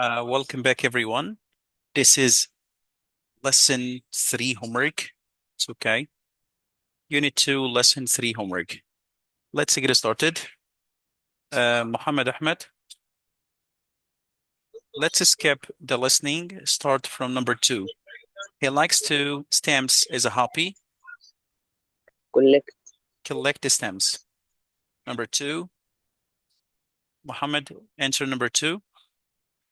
Welcome back, everyone. This is lesson 3 homework. It's okay. Unit 2, lesson 3 homework. Let's get started. Muhammad Ahmed, let's skip the listening. Start from number 2. He likes to stamps as a hobby. collect Collect the stamps. Number 2. Muhammad, answer number 2.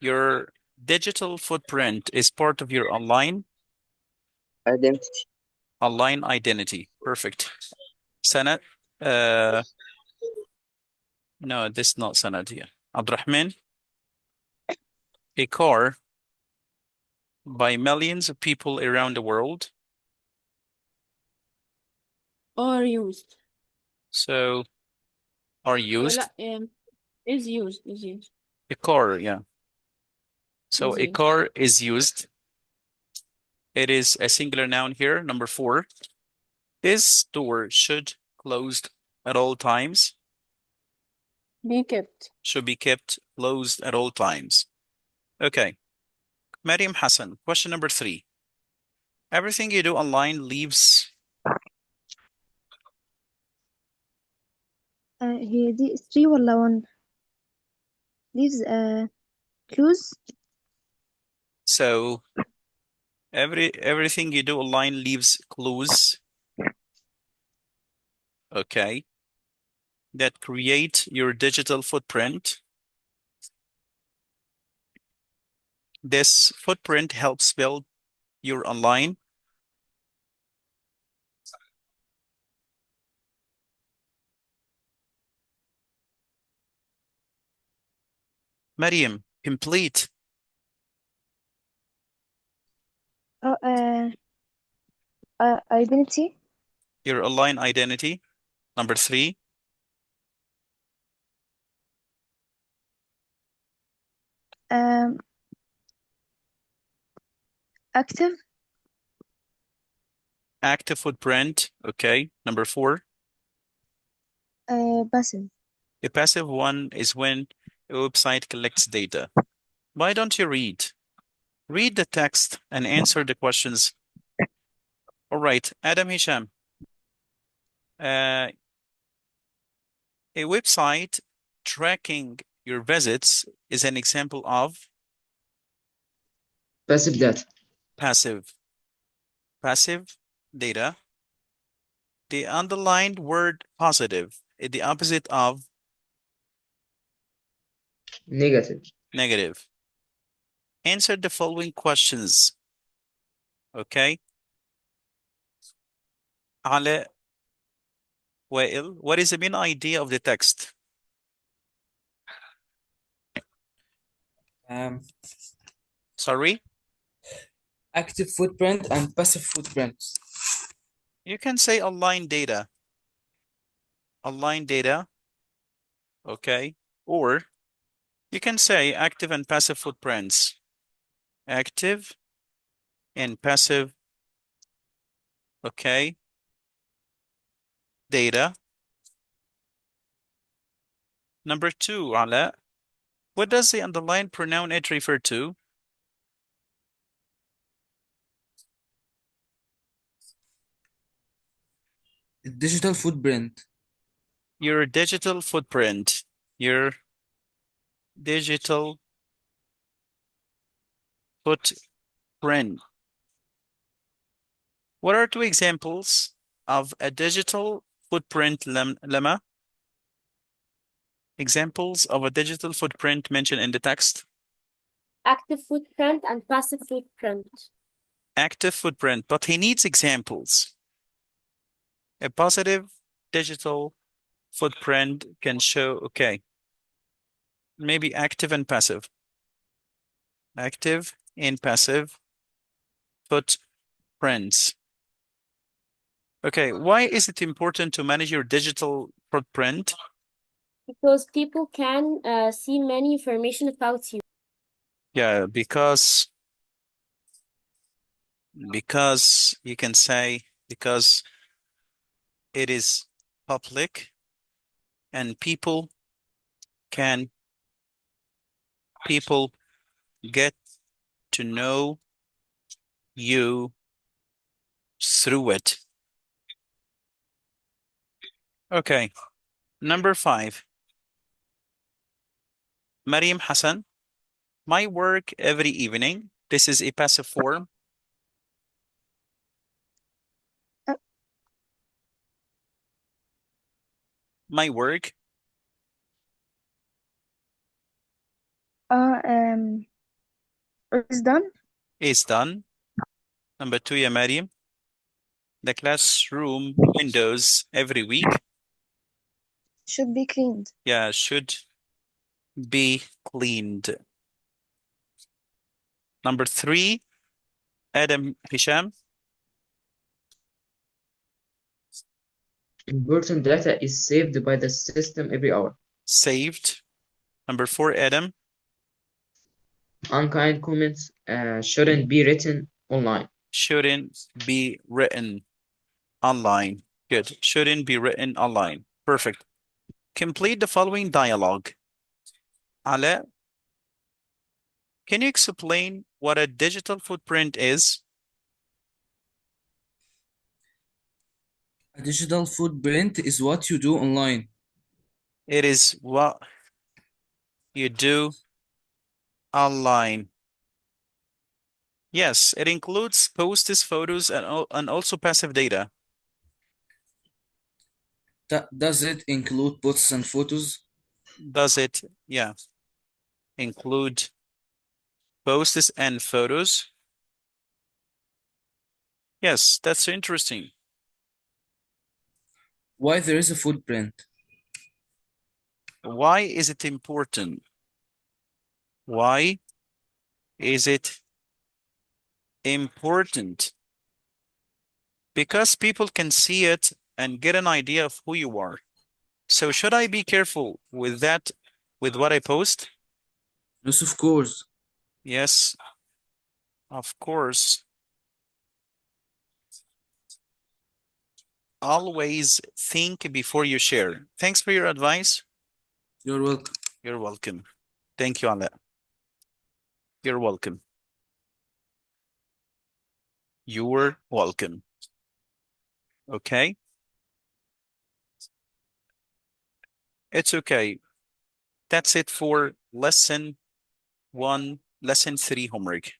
Your digital footprint is part of your identity. online identity. Perfect. Sanat, uh, no, this is not Sanat here. Abdurrahman, a car by millions of people around the world. Or used. So, are used. لا is used. A car, yeah. So, Is a used. car is used. It is a singular noun here. Number 4. This door should closed at all times. Be kept. Should be kept closed at all times. Okay. Mariam Hassan, question number 3. Everything you do online leaves. هي دي 3 ولا 1 leaves clues. So, everything you do online leaves clues. Okay. That create your digital footprint. This footprint helps build your online. Mariam, complete. Identity. Your online identity. Number 3. Active. Active footprint. Okay. Number 4. Passive. A passive one is when a website collects data. Why don't you read? Read the text and answer the questions. All right. Adam Hisham. A website tracking your visits is an example of Passive data. passive data. The underlined word positive is the opposite of Negative. negative. Answer the following questions. Okay. Ale Wael, what is the main idea of the text? Sorry? Active footprint and passive footprints. You can say online data. Online data. Okay. Or you can say active and passive footprints. Active and passive. Okay. Data. Number 2, Ala. What does the underlined pronoun it refer to? Digital footprint. Your digital footprint. Your digital footprint. What are 2 examples of a digital footprint, Lama? Examples of a digital footprint mentioned in the text? Active footprint and passive footprint. Active footprint, but he needs examples. A positive digital footprint can show, okay, maybe active and passive. Active and passive footprints. Okay, why is it important to manage your digital footprint? Because people can see many information about you. Yeah, because you can say because it is public and people get to know you through it. Okay, number 5. Mariam Hassan, my work every evening. This is a passive form. Uh, My work uh, um, is done. is done. Number 2, ya Mariam. The classroom windows every week. Should be cleaned. Yeah, should be cleaned. Number 3, Adam Hisham, Important data is saved by the system every hour. saved. Number 4, Adam, Unkind comments shouldn't be written online. shouldn't be written online. Good. Shouldn't be written online. Perfect. Complete the following dialogue. Ale, can you explain what a digital footprint is? A digital footprint is what you do online. It is what you do online. Yes, it includes posts, photos, and also passive data. Does it include posts and photos? Does it, yeah, include posts and photos? Yes, that's interesting. Why there is a footprint? Why is it important? Why is it important? Because people can see it and get an idea of who you are. So should I be careful with that, with what I post? Yes, of course. Yes, of course. Always think before you share. Thanks for your advice. You're welcome. You're welcome. Thank you, Allah. You're welcome. You're welcome. Okay? It's okay. That's it for lesson 1, lesson 3 homework.